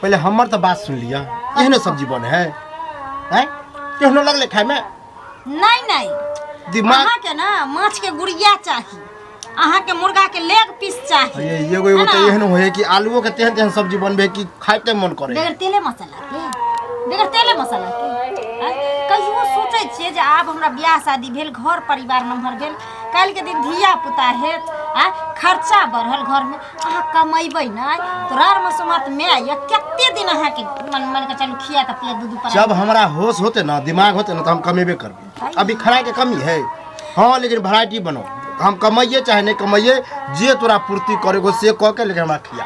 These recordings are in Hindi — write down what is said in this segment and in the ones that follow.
पहले हमर तो बात सुन लिया। एहने सब्जी बने है हैं केहनो लगले खाए में? नहीं दिमाग अहाँ के ना माछ के गुड़िया चाहिए, अहाँ के मुर्गा के लेग पीस चाहिए। ये एगो तो एहनो होए कि आलूओ के तेहन तेहन सब्जी बनबे कि खाए के मन करे बगैर तेले मसाला के कहियो सोचे छिए जे आब हमरा बियाह शादी भेल, घर परिवार नमहर भेल, काल के दिन धिया पुता हेत, खर्चा बढ़ल घर में, अहाँ कमेबै ना तो रार मसमात में आइए केते दिन अहाँ के मन के चलू खिया त पिया दूध पर। जब हमरा होश होते ना दिमाग होते ना तो हम कमेबे करबे। अभी खाना के कमी है हाँ, लेकिन वैरायटी बनो, हम कमाइए चाहे नहीं कमाइए, जे तोरा पूर्ति करेगो से कह के लेकिन हमरा खिया।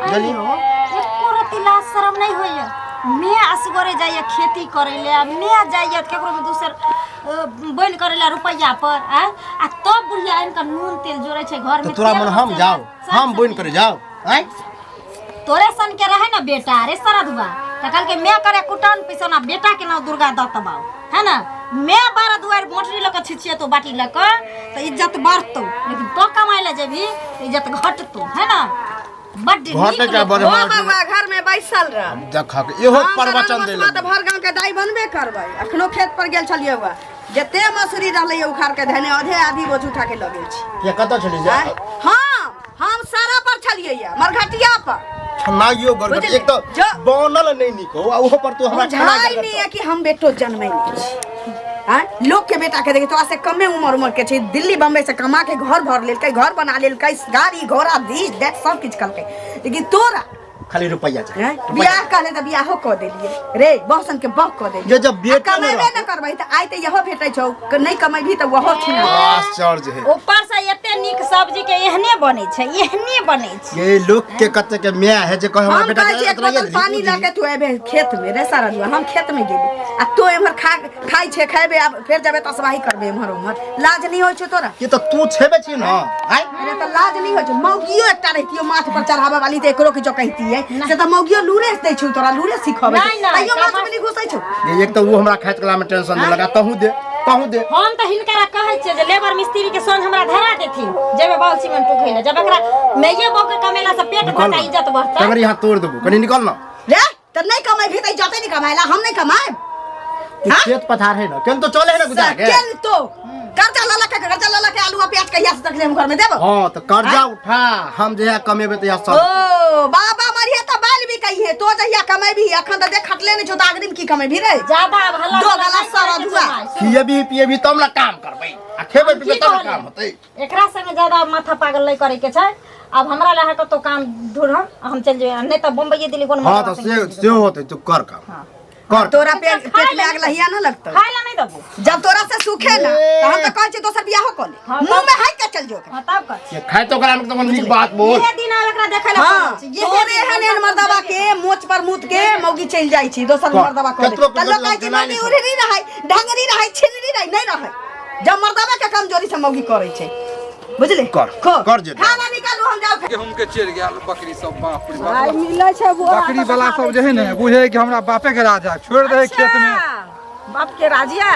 चलिए एको रति लाज शरम नहीं होइए। मैं असगरे जाइए खेती करे ले, मैं जाइए केकरो में दूसर बोल करे ले रुपया पर आ तब बुढ़िया इनका नून तेल जोड़े छे घर में। तोरा मन हम जाओ, हम बोल करे जाओ हैं? तोरे सन के रहे ना बेटा रे सरदुआ त कल के मैं करे कुटन पिसना बेटा के नाम दुर्गा दत्त बाऊ है ना। मैं 12 दुआर मोटरी लक छिछिए तो बाटी लक तो इज्जत बढ़तो, लेकिन तो कमाई ले जेबी इज्जत घटतो है ना। बड घटे क्या बड़े बाबा घर में बैसल रह देखा के एहो प्रवचन देले त भर गांव के दाई बनबे करबै। अखनो खेत पर गेल छलिए हुआ जते मसूरी रहले उखाड़ के धने आधे आधी बोझ उठा के लगे छी। ये कत चली जा? हां हम सारा पर छलिए या मरघटिया पर छनाइयो गरगट एक तो बनल नहीं निको ओहो पर तो हमरा खाना नहीं है कि हम बेटो जन्मै नहीं हां। लोग के बेटा के देखे तो से कमे उम्र के छै, दिल्ली बम्बई से कमा के घर भर लेल के, घर बना लेल के, गाड़ी घोड़ा दीज देख सब कुछ कल के, लेकिन तोरा खाली रुपया चाहिए। बियाह कहले त बियाहो क देलिए रे बहसन के बह क देलिए। जब बेटा कमेबे न करबै त आइ त यहो भेटै छौ, नहीं कमेबी त वहो छिना आश्चर्य है। ऊपर से एते निक सब्जी के एहने बने छै, एहने बने छै। ये लोग के कते के मिया है जे कह हमरा बेटा के एक बोतल पानी लाके तू एबे खेत में रे सारा जुआ हम खेत में गेली आ तू एमहर खाइ छे खाइबे अब फिर जबे तसवाही करबे एमहर उमहर। लाज नहीं होय छौ तोरा? ये तो तू छेबे छी न आइ अरे त लाज नहीं होय छौ। मौगियो एकटा रहतियो माथ पर चढ़ावे वाली त एकरो के जो कहती है से त मौगियो लूरे दै छौ तोरा, लूरे सिखबे तइयो माथ में नहीं घुसै छौ। ये एक तो वो हमरा खाइत कला में टेंशन दे लगा तहू दे हम त हिनकरा कहै छै जे लेबर मिस्त्री के संग हमरा धरा देथिन जेबे बाल सीमेंट उखैले, जब एकरा मैये बौ के कमेला से पेट भरता इज्जत बढ़ता। तगरी हाथ तोड़ देबो कनी निकल ना रे त नहीं कमाई भी त जाते नहीं कमाइला, हम नहीं कमाए। खेत पथार है ना केन तो चले है ना गुजार के केन तो कर्जा लाला के आलू प्याज कहिया से तकले हम घर में देबो। हां तो कर्जा उठा हम जे कमेबे त या सब। ओ बाबा मरिया त बाल भी कही है तो जहिया कमेबी अखन त देख खटले नहीं छौ त आगरी में की कमेबी रे ज्यादा भला दो गला सारा दुआ पिए भी तब ना काम करबै आ खेबे पीबे तब काम होतै। एकरा संगे ज्यादा माथा पागल नहीं करे के छै। अब हमरा लहा के तो काम ढूंढ हम चल जेबे, नहीं त बम्बई दिल्ली कोन। हां तो से होतै तो कर काम कर। तोरा पेट में आग लहिया न लगतौ खाइला नहीं दबो जब तोरा से सूखे ना त हम त कहै छै दोसर बियाह क ले मुंह में हाथ के चल जो। हां तब कर ये खाए तो करा तो नीक बात बोल। ये दिन एकरा देखै ला ये तोरे हने मर्दबा के मोच पर मुत के मौगी चल जाई छी दोसर मर्दबा क ले त लोग कहै छै मौगी उड़री रहै ढंगरी रहै छिनरी रहै नहीं रहै। जब मर्दबा के कमजोरी से मौगी करै छै बुझले कर जे खाना निकालू हम जाओ के हम के चल गेल बकरी सब बाप रे बाप भाई मिलै छै बकरी वाला सब जे है ने बुझे कि हमरा बापे के राज है छोड़ दे खेत में। बाप के राजिया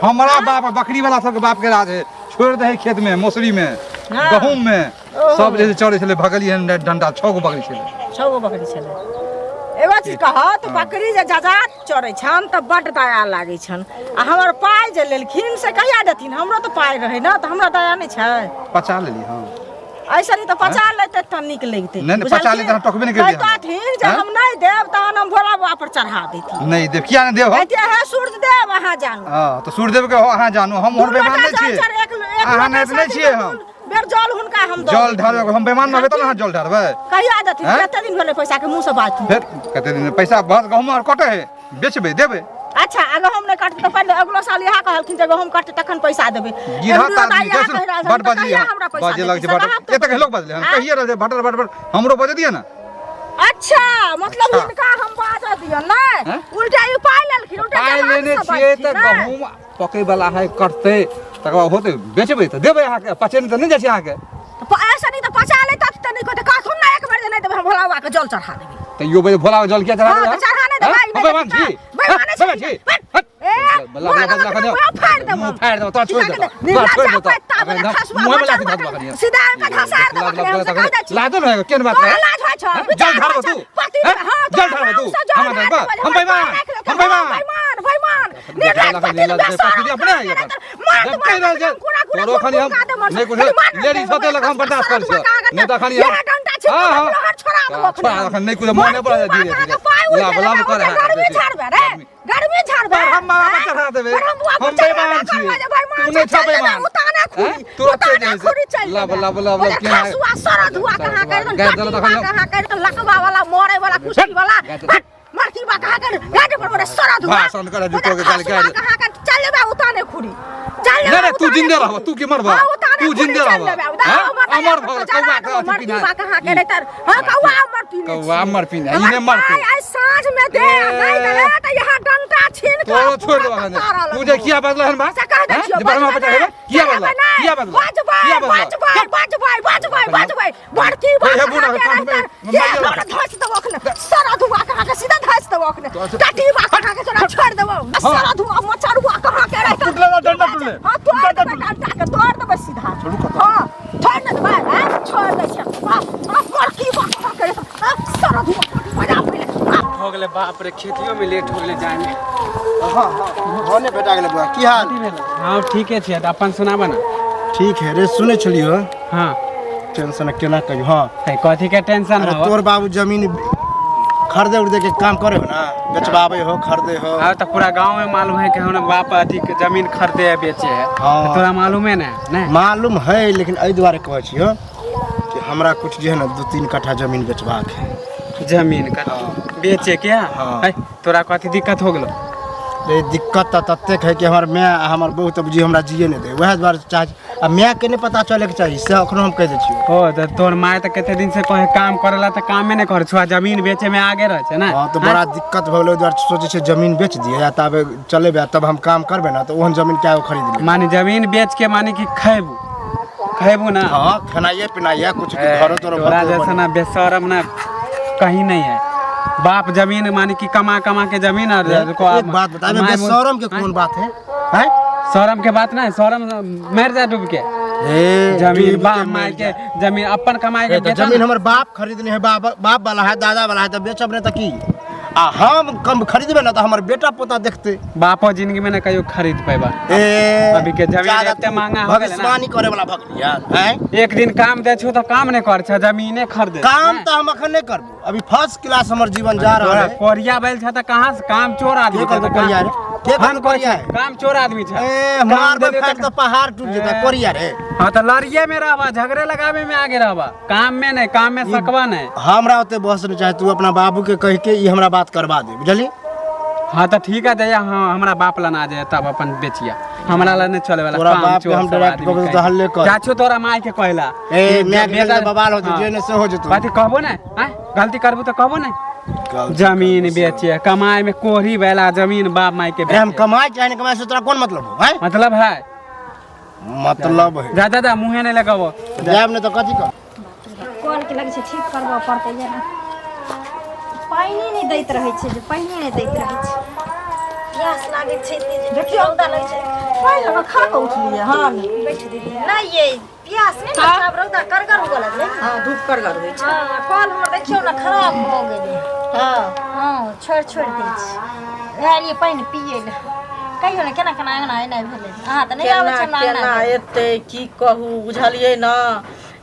हमारा बाप बकरी वाला सब के बाप के राज है छोड़ दे खेत में मौसरी में गहूम में सब जैसे चढ़े छले भगली है डंडा 6 गो बकरी छले 6 गो बकरी छले। एगो चीज कह तो बकरी जे जजात चढ़ै छन त बड दया लागै छन आ हमर पाय जे लेलखिन से कहिया देथिन? हमरो तो पाय रहे ना त हमरा दया नहीं छै। पचा लेली हां ऐसा नहीं तो पचा लेते त निक लगते नहीं पचा ले त टकबे नहीं कर दिया कहथिन जे हम नहीं देब तहन हम भोला बाबा पर चढ़ा देती। नहीं देव किया नहीं देव कहते है सूरज देव वहां जानू। हां तो सूरज देव के वहां जानू हम और बेमान नहीं छिए अहां नहीं छिए हम बेर जल हुनका हम जल ढारबे हम बेमान न हेतौ न जल ढारबे कहिया देथिन? कते दिन भेले पैसा के मुंह से बात फिर कते दिन पैसा बस गहूम और कटे है बेचबे देबे। अच्छा अगर हम नहीं काटते तो पहले अगला साल यहा कहलखिन जे हम काटते तखन पैसा देबे गिरहत आदमी बड बजलिए बाजे लग जे बड एतक लोग बजले हम कहिए रहे भटर भटर हमरो बजे दिए ना। अच्छा मतलब इनका हम बाजा दिया ना उल्टा ये पाई लेलखिन उल्टा पाई लेने छिए त गहूम पकै वाला है कटते तकवा होते बेचबे त देबे अहाँ के पचे नहीं त नहीं जाय छै अहाँ के ऐसा नहीं तो पचा ले त नहीं कहते काथुन ना एक बार नहीं देबे हम भोला बाबा के जल चढ़ा देबे। त यो बे भोला जल क्या चढ़ा चढ़ा नहीं दे भाई बेमान छी बेमान छी बल्ला फाड़ दो तो छोड़ दो मुंह में लाठी धर बकरिया सीधा का घसार दो ला दो ना केन बात है जल ढार तू जल ढार तू हम बेईमान अपने आई जब कह रहे जब तोरो खाली हम नहीं कुछ लेडीज होते लग हम बर्दाश्त कर छ नहीं तो खाली हां छोड़ा नहीं कुछ माने पड़ा धीरे धीरे ला कर गर्मी झाड़ बे हम मामा चढ़ा देबे हम बेईमान छी तू नहीं छ बेईमान तुरंत ला के हसुआ सरा धुआ कहां कर लकवा वाला मोरे वाला कुश्ती वाला मारकी बा कहां कर गाड़ी पर सरा धुआ भाषण करे जुटो के गाली गाली कहां कर चल बे उताने खुरी चल नहीं तू जिंदे रह तू के मरबा तू जिंदे रह अमर कौवा का मारकी बा कहां कर तर हां कौवा अमर पीने कौवा अमर पीने इने मर तू आज सांझ में दे नहीं दे त यहां डंटा छीन के तो छोड़ दो तू जे किया बदला हन बा जे बरमा पता है किया बदला बाज भाई मारकी बा हे बुना ये धस दो ओखने सरा धुआ कहां के सीधा धस दो ओखने काटी बा कहां के तोरा छोड़ देबो सरा धुआ मचरुआ कहां के रह टूटला डंडा टूटले हां डंडा के तोड़ देबो सीधा हां छोड़ दे भाई छोड़ दे मारकी बा कहां के सरा धुआ मजा पे हो गेले बाप रे खेतियों में लेट हो गेले जाए में हां होने भेटा गेले बुआ की हाल हां ठीक है छिया अपन सुनाबा ना ठीक है रे सुने छलियो हां टेंशन केना कहियो हां कथी के टेंशन अरे हो तोर बाबू जमीन खरीदे उड़दे के काम करे हो ना बेचवावे हो खरीदे हो हां तो पूरा गांव में मालूम है कि हमने बाप अथी के जमीन खरीदे है बेचे है हाँ। तो तोरा मालूम है ना नहीं मालूम है लेकिन एहि दुआरे कहै छियो कि हमरा कुछ जे है ना 2-3 कट्ठा जमीन बेचबाक है जमीन का बेचे क्या हाँ। है तोरा कथी दिक्कत हो गेलो ये दिक्कत तो ततेक है कि हमर मैं हमर बहू तब जी हमरा जिए नहीं दे वह द्वारे चाह आ मैं के नहीं पता चले के चाहिए से अखनो हम कह दे छियो ओ तो तोर माय तो केते दिन से कहे काम करेला तो काम में नहीं कर छुआ जमीन बेचे में आगे रह छै ना हां तो बड़ा दिक्कत भले द्वारे सोचे छै जमीन बेच दिए या तब चले बे तब हम काम करबे ना तो ओहन जमीन क्या खरीद ले माने जमीन बेच के माने कि खैबू ना हां खानाइए पिनाइए कुछ घरो तोरा जैसा ना बेशरम ना कहीं नहीं है बाप जमीन माने कि कमा के जमीन और एक बात बता मैं बेशरम के कौन बात है हैं शरम के बात ना शरम मर जा डूब के जमीन बाप माय के जमीन अपन कमाई के जमीन हमर बाप खरीदने है बाप वाला है दादा वाला है तो बेचब नहीं तो की आ हम कम खरीदबे ना तो हमर बेटा पोता देखते बापो जिंदगी में ना कहियो खरीद पाएबा अभी के जमीन इतने महंगा हो गेल ना भगवानी करे वाला भगनिया हैं एक दिन काम दे छु तो काम नहीं कर छ जमीने खरीद काम तो हम अखन नहीं करबो अभी फर्स्ट क्लास हमर जीवन जा रहा है कोरिया बैल छ त कहां से काम चोर आदमी के कोरिया रे के कोरिया है काम चोर आदमी छ ए मार बे फाट तो पहाड़ टूट जेता कोरिया रे हां तो लड़िए में रहबा झगड़े लगावे में आगे रहबा काम में नहीं काम में सकवा नहीं हमरा ओते बहस नहीं चाहे तू अपना बाबू के कह के ई हमरा बात करवा दे बुझली हां तो ठीक है जया हां हमरा बाप ला ना जाए तब अपन बेचिया हमरा ला नहीं चले वाला तोरा बाप के हम डायरेक्ट कहबो तो हल्ले कर जाछो तोरा माय के कहला ए मैं बेटा बवाल हो जे ने से हो जतो बात कहबो ना हैं गलती करबो तो कहबो ना जमीन बेचे कमाई में कोरी वाला जमीन बाप माई के हम कमाई चाहे कमाई से तोरा कौन मतलब है मतलब है मतलब है जा दादा मुंहे नहीं लगाबो जाब ने तो कथी कर कोन के लगे छै ठीक करबो पड़ते जे ना पानी नहीं दैत रहे छै जे पानी नहीं दैत रहे छै प्यास लागे छै जे देखियो औदा लगे छै पानी लगा खा के उठलिए हां बैठ दीदी नहीं ये प्यास नहीं ना सब रौदा करगर हो गेल है हां धूप करगर होय छै हां कल हमर देखियो ना खराब हो गेलै हां हां छोड़ दै छी एलिए पानी पिए ले कहियो ना केना केना अंगना एना भेलै हां त नहीं आबै छै ना केना एते की कहू बुझलिए ना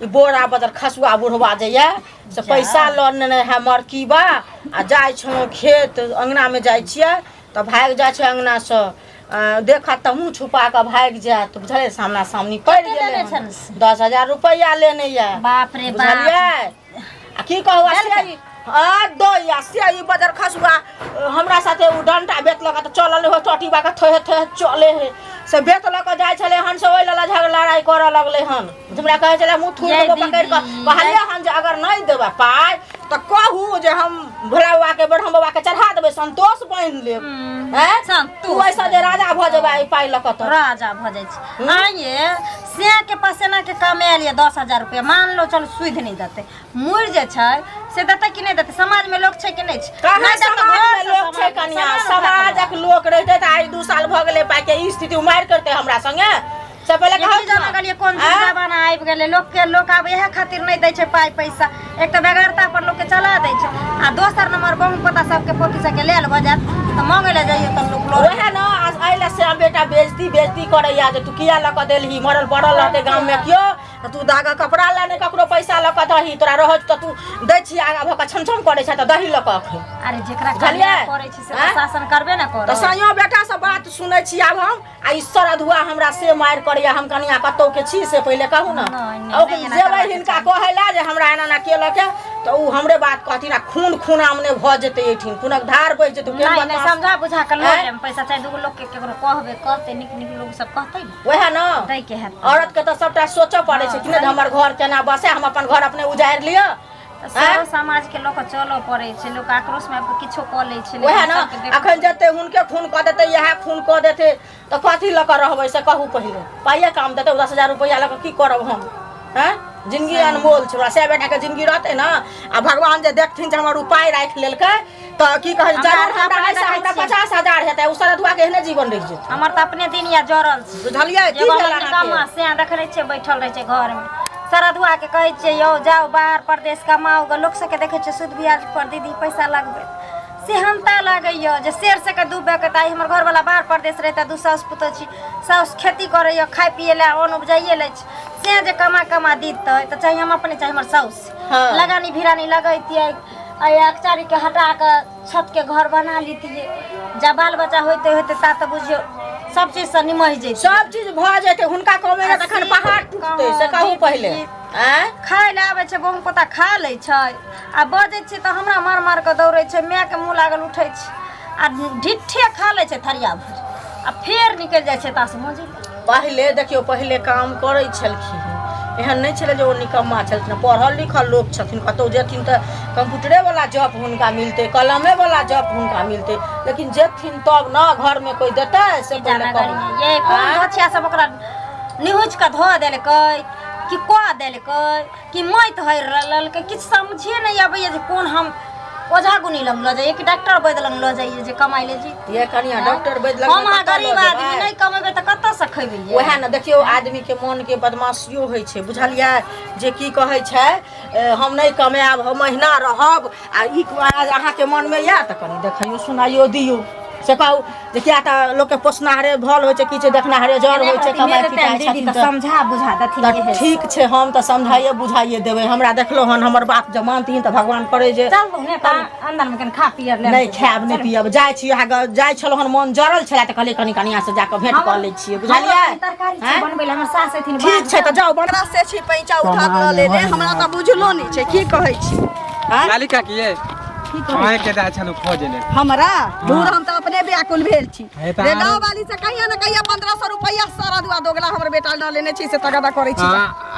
ई बोरा बदर खसुआ बुढ़वा जाइए से पैसा लने है मरकी बा आ जाय छौ खेत अंगना में जाय छियै त भाग जाय छै अंगना से देखा त मुंह छुपा के भाग जाय त बुझलिए सामना सामनी पड़ गेलै 10,000 रुपया लेने या बाप रे बाप बुझलिए आ की कहू आसिया आ दो या से ई बदर खसुआ हमरा साथे उ डंटा बेत लगा त चलल हो टटी बा के थे चले है से बेत लगा जाय छले हन से ओइ लला झगड़ा लड़ाई करे लगले हन हमरा कहे छले मुंह थूर देबो पकड़ के कहलिए हन जे अगर नहीं देबा पाई त कहू जे हम भोला बाबा के ब्रह्म बाबा के चढ़ा देबे संतोष बन लेब हैं तू ऐसा जे राजा भ जेबा ई पाई लक त राजा भ जाय छै आइए से के पसेना के कमे लिए 10,000 रुपया मान लो चल सुध नहीं देते मुर जे छै से देते कि नहीं देते समाज में लोग छै कि नहीं छै कहां समाज में लोग छै कन्या समाज एक लोक रहते त आई 2 साल भ गेले पाके ई स्थिति उमार करते हमरा संगे से पहले कहा जाना गलिए कौन जमाना आबि गेलै लोक आब इहे खातिर नहीं दै छै पाई पैसा एक त बेगरता पर लोग के चला दै छै आ दोसर नंबर बहू पता सबके पोती सबके लेल भ जात त मांगे ले जाइए त लोग ओहे न आइला से बेटा बेइज्जती करैया जे तू किया लक देलही मरल पड़ल रहते गांव में कियो त तू दागा कपड़ा लाने ककरो पैसा लक दही तोरा रहत त तू दै छी आगा भक छमछम करे छै त दही लक अरे जेकरा कलिया करे छै से शासन करबे न कर त सइयो बेटा से बात सुनै छी आब हम आ ईश्वर अधुआ हमरा से मार करैया हम कनिया कतौ के छी से पहिले कहू न जेबै हिनका कहैला जे हमरा एना ना केलक त उ हमरे बात कहथिन आ खून आमने भ जेतै एठिन खूनक धार बहि जेतै नहीं समझा बुझा के लेम पैसा चाहे दूगो लोग के केकरो कहबे कहते निक लोग सब कहतै ओहे न दै के है औरत के त सबटा सोचऽ पड़ै छै कि ने हमर घर केना बसे हम अपन घर अपने उजाड़ लियो सारा समाज के लोग चलो पड़े छै लोग आक्रोश में किछो क लै छै ओहे न अखन जते हुनके खून क देतै यह खून क देतै त कथि ल क रहबै से कहू पहिले पाइए काम देतै 10,000 रुपया ल क की करब हम हैं जिंदगी अनमोल छै हमरा से बेटा के जिंदगी रहतै न आ भगवान जे देखथिन जे हमर उपाय राख लेलकै त की कहै जरूर हमरा ऐसा हमरा 50,000 हेतै उ सरधुआ के एहने जीवन रह जेतै हमर त अपने दिन या जरल छै बुझलियै की भेला कमा से रखले छै बैठल रह छै घर में सरधुआ के कहै छै यौ जाओ बाहर प्रदेश कमाओ ग लोक से के देखै छै सूद ब्याज पर दीदी पैसा लगबे सेहनता लागैया जे शेर से के डूबे के ताई हमर घर वाला बाहर प्रदेश रहता दू सास पुतो छी सास खेती करैया खाय पिए ला अन्न उपजाइए ले से जे कमा दीतै त चाहे हम अपने चाहे हमर सास लगानी भिरानी लगैतियै आ अचारी के हटा के छत के घर बना लीतियै जा बाल बच्चा होते ता त बुझियो सब चीज से निमह जैते सब चीज भ जेतै हुनका कहबै न तखन पहाड़ टूटतै से कहू पहिले खाय ले आबै छै बहु पता खा लै छै आ बजै छै त हमरा मार के दौड़ै छै माय के मुंह लागल उठै छै आ ढिठे खा लै छै थरिया भर आ फेर निकल जाइ छै तास मजे पहिले देखियो पहिले काम करै छलखिन एहन नहीं छले जो निकम्मा छलखिन पढ़ल लिखल लोग छथिन कतौ जेथिन त कंप्यूटरे वाला जॉब हुनका मिलते कलमे वाला जॉब हुनका मिलते लेकिन जेथिन तब न घर में कोई देतै से पहिले ये कोन बच्चा सब ओकरा निहुच के ध देलकै कि क देलकै कि मैत हर ललकै किछ समझे नहीं आबै जे कोन हम ओझा गुनी लंग ल जाइए कि डॉक्टर वैद्य लंग ल जाइए जे कमाई ले जी ये कनिया डॉक्टर वैद्य लंग हम गरीब आदमी नहीं कमेबे त कत्त से खैबे ओहे न देखियो आदमी के मन के बदमाशियो होय छै बुझलियै जे की कहै छै हम नहीं कमाएब हम महीना रहब आ ई अहाँ के मन में या त कनी देखियो सुनाइयो दियो से कहू जे किया त लोग के पोसनाहरे भल होय छै की छै देखनाहरे जर होय छै कमाई पिटाई छथिन त समझा बुझा दथिन ठीक छै हम त समझाइए बुझाइए देबै हमरा देखलो हन हमर बात जब मानथिन त भगवान करे जे चल ने त अंदर में कन खा पियर ले नहीं खायब नहीं पियब जाय छी जाय छलो हन मन जरल छला त कहले कनिया से जाके भेंट क लै छियै बुझलियै तरकारी बनबै ले हमर सास एथिन ठीक छै त जाओ बनरा से छी पैंचा उठा ल ले हमरा त बुझलो नहीं छै की कहै छी लालिका की ये कहे के दा छलु खोजे ले हमरा दूर हम त अपने व्याकुल भेल छी रे गांव वाली से कहिया न कहिया 1500 रुपया सारा दुआ दोगला हमर बेटा न लेने छी से तगदा करै छी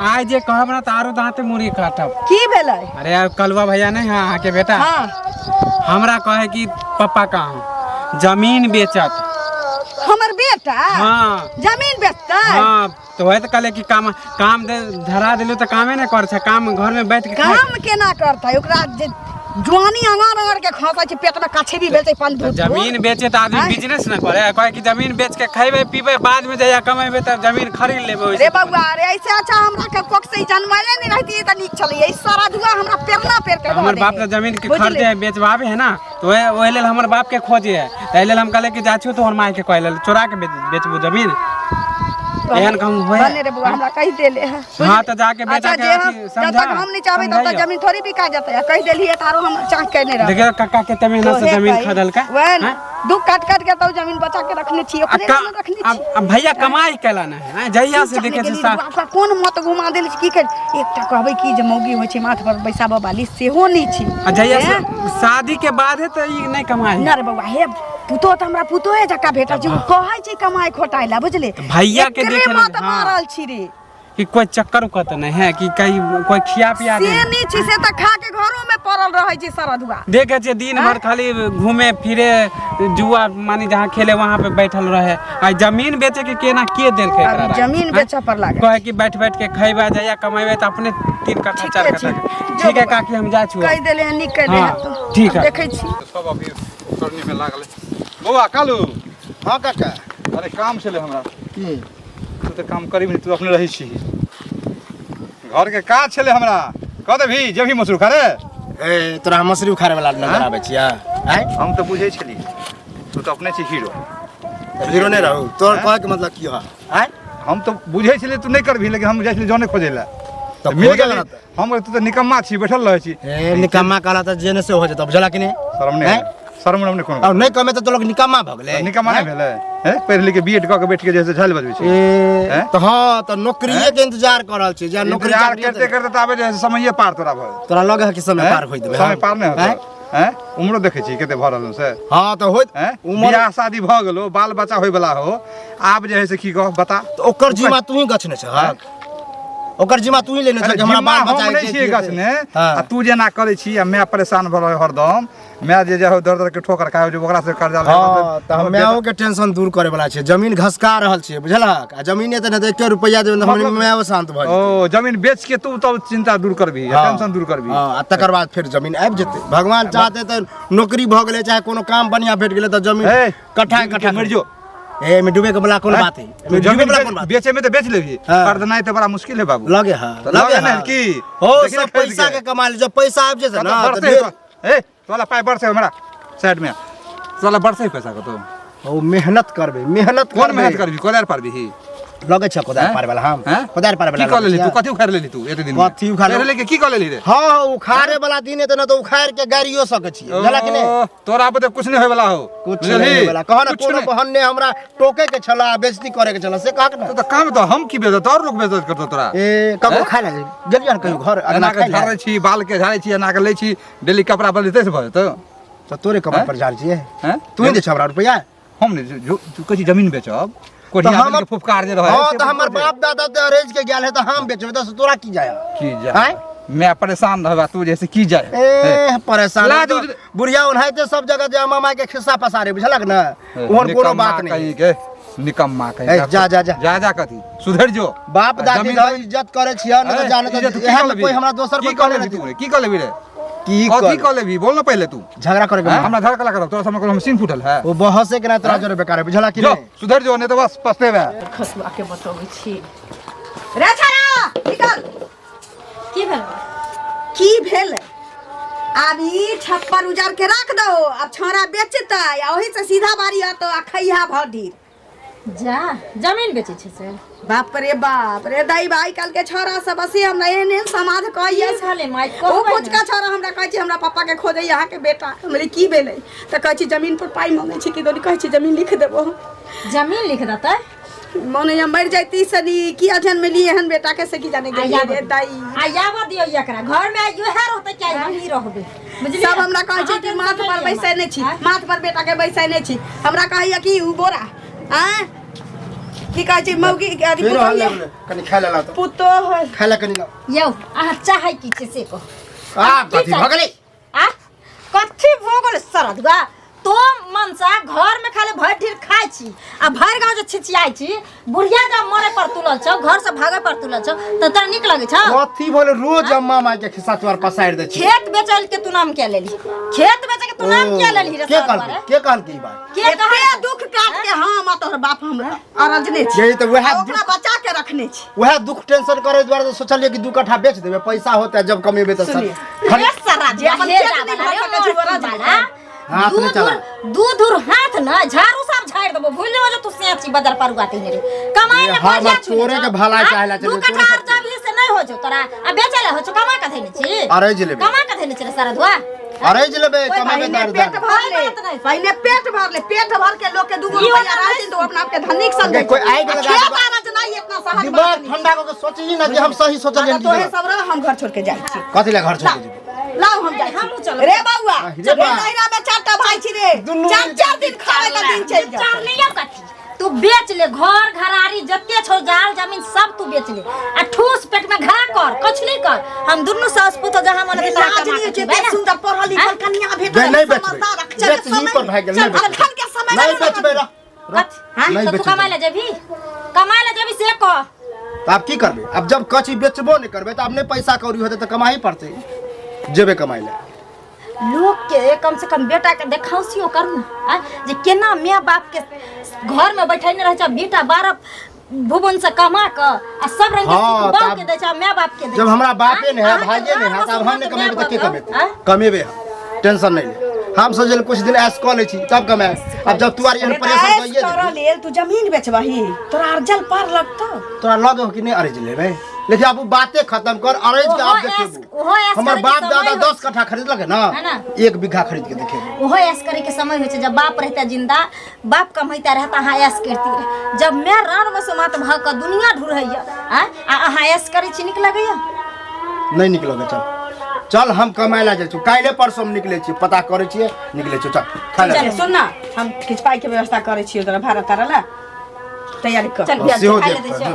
आइ जे कहब ना तारो दांते मुड़ी काटब की भेलै अरे कलवा भैया नहीं हां के बेटा हां हमरा कहे कि पापा कहां जमीन बेचत हमर बेटा हां जमीन बेचतै हां तो वही तो कहले कि काम दे धरा दिलु त कामे नहीं कर छ काम घर में बैठ के काम केना करतै ओकरा जवानी अंगार के खाता छै पेट में काछे भी बेचै पान दूध जमीन बेचे त आदमी बिजनेस न करे कहे कि जमीन बेच के खइबे पीबे बाद में जया कमेबे त जमीन खरीद लेबे रे बबुआ रे ऐसे अच्छा हमरा के कोक से जन्मले नहीं रहती त नीक चली ई सारा दुआ हमरा पेरना पेर के हमर बाप ने जमीन के खरीदे बेचवावे है ना तो ओहे लेल हमर बाप के खोजे है तै लेल हम कहले कि जाछु तो हमर माई के कहले चोरा के बेचबो जमीन एहन काम होय बने रे बुआ हमरा कह देले है हां त जाके बेटा के समझा जब तक हम नहीं चाहबे तब तक जमीन थोड़ी बिका जाता कह देलिए तारो हम चाह के नहीं रह देखियो काका के तमे ना से जमीन खरीदल का दू काट के तो जमीन बचा के रखने छी अपने नाम रखने छी अब भैया कमाई कैला ना है जहिया से देखे से कोन मत घुमा देल की कर एकटा कहबै की जे मौगी होय छै माथ पर पैसा बबाली सेहो नहीं छी जहिया से शादी के बाद है त ई नहीं कमाई ना रे बबुआ हे पुतो त हमरा पुतोए जका बेटा जी कहै छै कमाई खोटाइला बुझले भैया के देखे मत मारल छी रे कि कोई चक्कर उकत नहीं है कि कहीं कोई खिया पिया दे से नहीं छी से त खा के घरों में पड़ल रहै छै सरदुआ देखे छे दिन भर खाली घूमे फिरे जुआ मानी जहां खेले वहां पे बैठल रहे आ जमीन बेचे के केना के देल के एकरा जमीन बेचे पर लागे कहे कि बैठ के खइबा जाया कमाइबे त अपने 3 कट्ठा 4 कट्ठा ठीक है काकी हम जा छु कह देले निक कह दे ठीक है देखै छी सब अभी करने में लागल बौआ कालू हाँ काका अरे काम छले हमरा की तू तो काम करी नहीं तू अपने रही छी घर के काज छले हमरा कह दे भी जेभी मसरू खा रे ए तोरा मछली उखाड़े वाला नजर आबै छिया आय हम तो बुझे छली तू तो अपने छी हीरो हीरो नहीं रहू तोर कहे के मतलब की है आय हम तो बुझे छली तू नहीं करभी लेकिन हम जाय छली जाने खोजे ला तो मिल खोजे गेल ला त। हम तू तो निकम्मा छी बैठल रहे छी ए निकम्मा कहला त जेने से हो जत बुझला कि नहीं शर्म नहीं शर्म नहीं कोन अब नहीं कमे तो लोग निकम्मा भ गेले निकम्मा नहीं भेले हैं पढ़ लिख के बीएड क के बैठ के जैसे झाल बजबै छी ए तो हां तो नौकरीये के इंतजार कर रहल छी जे नौकरी इंतजार करते करते त आबे जैसे समय पार तोरा भ तोरा लगे है कि समय पार होई देबे समय पार नहीं होता हैं उम्र देखे छी केते भरल से हां तो होइत हैं उम्र बियाह शादी भ गेलो बाल बच्चा होय वाला हो आब जे है से की कह बता तो ओकर जिम्मा तू ही गछने छ ओकर जिम्मा तू ही लेने छ कि हमरा बाल बच्चा नहीं छी गछने हां आ तू जेना करे छी आ मैं परेशान भ रहे हरदम मैं जे हो दर दर के ठोकर खाए जो ओकरा से कर्जा ले हां त हमेओ के टेंशन दूर करे वाला छै जमीन घसका रहल छै बुझलक आ जमीने त नहीं 1 रुपया देबे त हम मेओ शांत भ जेतै ओ जमीन बेच के तू तब चिंता दूर करबी टेंशन दूर करबी हां आ तकर बाद फिर जमीन आबि जेतै भगवान चाहते त नौकरी भ गेलै चाहे कोनो काम बढ़िया भेट गेलै त जमीन कट्ठा कट्ठा मर जो ए में डूबे के बला कोन बात है में डूबे वाला कोन बात बेचे में तो बेच लेबी कर्ज नहीं तो बड़ा मुश्किल है बाबू लगे हां लगे ना की हो सब पैसा के कमा ले जब पैसा आबि जेतै ना त ए तोला पाई बढ़से हमरा साइड में तोला बढ़से पैसा को तो ओ मेहनत करबे मेहनत कौन मेहनत करबी कोदार पारबी ही लगे छ कोदार पार वाला हम कोदार पार वाला की कर लेली तू कथि उखाड़ लेली तू एते दिन कथि उखाड़ लेली की कर लेली रे हां उखाड़े वाला दिन त न तो उखाड़ के गाड़ियो सके छी जला कि नहीं तोरा पे कुछ नहीं होय वाला हो कुछ नहीं वाला कह ना कोनो बहन ने हमरा टोके के छला बेइज्जती करे के छला से कहक ना तो काम तो हम की बेइज्जत और लोग बेइज्जत करतो तोरा ए कब खा ले गेलियन न कहियो घर अगना के झाड़े छी बाल के झाड़े छी अना के ले छी डेली कपड़ा बदलते से भय तो तोरे कपड़ा पर झाड़ छी हैं तू ही दे छबरा रुपया हम ने तू कथि जमीन बेचब कोठिया के फुफकार जे रहे हां त हमर बाप दादा त अरेंज के गेल है त हम बेचबे त तोरा की जाय की जाय मैं परेशान रहबा तू जैसे की जाय ए परेशान बुढ़िया उन्हाइते सब जगह जे मामा के खिस्सा पसारे बुझलक ना ओहन कोनो बात नहीं कहीं के निकम्मा कहीं जा जा जा जा जा कथि सुधर जो बाप दादी का इज्जत करे छिया न त जाने त एहन कोई हमरा दोसर कोई करे नहीं की कर लेबी रे की कथि कर लेबी बोल ना पहले तू झगड़ा करे के हमरा झगड़ा कला करब तोरा समय को हम सीन फुटल है वो बहसे के ना तोरा जरे बेकार है बुझला कि जो नहीं सुधर जो नहीं तो बस पछतेबे खसुआ के बतबै छी रे छरा निकल की भेल की भेल अब ई छप्पर उजार के रख दो अब छोरा बेचता या वही से सीधा बारी आ तो खैहा भडीर जा जमीन बेचे छे से बाप रे दाई भाई कल के छोरा सब असी हम एहन समाज कहिए साले माई ओ को कुछ का छोरा हमरा कहै छी हमरा पापा के खोजे यहाँ के बेटा हमरे की भेलै त कहै छी जमीन पर पाई मांगे छी कि दोनी कहै छी जमीन लिख देबो जमीन लिख देतै मने हम मर जाती सनी की अजन में लिए एहन बेटा के से की जाने आया के दाई आयावा दियो एकरा घर में आइयो है रहते क्या हम ही रहबे बुझलिए सब हमरा कहै छी कि माथ पर बैसै नै छी माथ पर बेटा के बैसै नै छी हमरा कहैया कि उ बोरा आ की कहै छी मौगी अथी पुतो कनी खा लेला तो पुतो खा ले कनी यौ अहाँ चाहै की छे से को आ कथि भ गेलै आ कथि भ गेलै सरदगा तो मनसा घर में खाले भर ढेर खाइ छी आ भर गांव जे छिचियाइ छी बुढ़िया जब मरे पर तुलल छ घर से भागे पर तुलल छ त तोरा नीक लागे छ कथि बोले रोज अम्मा माई के खिस्सा तोर पसार दे छी खेत बेचल के तू नाम के लेली खेत बेचे के तू नाम के लेली रे के कहल की बात के कहे दुख काट के हम तोहर बाप हमरा अरजने छी यही तो वह ओकरा बचा के रखने छी वह दुख टेंशन करे द्वारा सोचलिए कि 2 कट्ठा बेच देबे पैसा होता जब कमेबे तो सब रे सारा जे अपन खेत नहीं भर के जुवरा जुवरा हाथ में चला दूध हाथ न झाड़ू सब झाड़ देबो भूल जेबो जो तू सेची बदर पर उगाती रे कमाई ने हां मत तोरे के भला चाहला तू कठा जब से नहीं हो जो तोरा आ बेचले हो छ कमा का थैने छी अरे जिलेबे कमा का थैने छी सारा दुआ अरे जिलेबे कमा के कर पेट भर ले पहले पेट भर के लोग के 2 रुपया रह दिन तो अपना आप के धनिक समझे कोई आइ के लगा खेत आना नहीं इतना सहज दिमाग ठंडा को सोची ना जे हम सही सोचलिए तोहे सब रह हम घर छोड़ के जाई छी कथि ले घर छोड़ के लाओ हम जाई हम चल रे बाबूआ रे नैरा में 4टा भाई छी रे 4 दिन खावे का दिन चल जा चार लियो कथि तू बेच ले घर घरारी जत्ते छौ जाल जमीन सब तू बेच ले आ ठूस पेट में घा कर कछली कर हम दुनु सास पुत जहां मन के तरह कमा के बे सुंदर पढ़ल लिखल कन्या भेट नहीं समझदार बेच ही पर भाग गेल नहीं अखन के समय नहीं बेचबे रा हां तो तू कमाई ले जेबी से कह तो आप की करबे अब जब कची बेचबो नहीं करबे तो अब नहीं पैसा कौड़ी होते तो कमा ही पड़ते जेबे कमाई ले लोग के कम से कम बेटा के देखाउसियो करू ना जे केना माय बाप के घर में बैठैने रह जा बेटा 12 भुवन से कमा के आ सब रंग के बाप के दे जा माय बाप के दे जब हमरा बापे ने है भाइये ने है तब हम ने कमेबे त के कमेबे कमेबे टेंशन नहीं ले हम सोचल कुछ दिन ऐस क ले छी तब कमाए अब जब तुम्हारी एहन परेशान कइए तोरा लेल तू जमीन बेचबही तोरा अर्जल पार लगतो तोरा लगे हो कि नहीं अरेज लेबे लेकिन अब बातें खत्म कर अरेज के आप देखेबो हमर बाप दादा 10 कट्ठा खरीद लगे ना 1 बीघा खरीद के देखेबो ओहो ऐस करे के समय होय छै जब बाप रहता जिंदा बाप कमाइता रहता हां ऐस करती रहे जब मैं रान में समात भ के दुनिया ढूरैया आ हां ऐस करे छी निक लगैया नहीं निक लगे चल हम कमाए ला जाइ छु काइले परसों हम निकले छी पता करे छी निकले छु चल खा ले चल सुन ना हम किछ पाई के व्यवस्था करे छी तोरा भाड़ा तारा ला तैयारी कर चल खा ले दे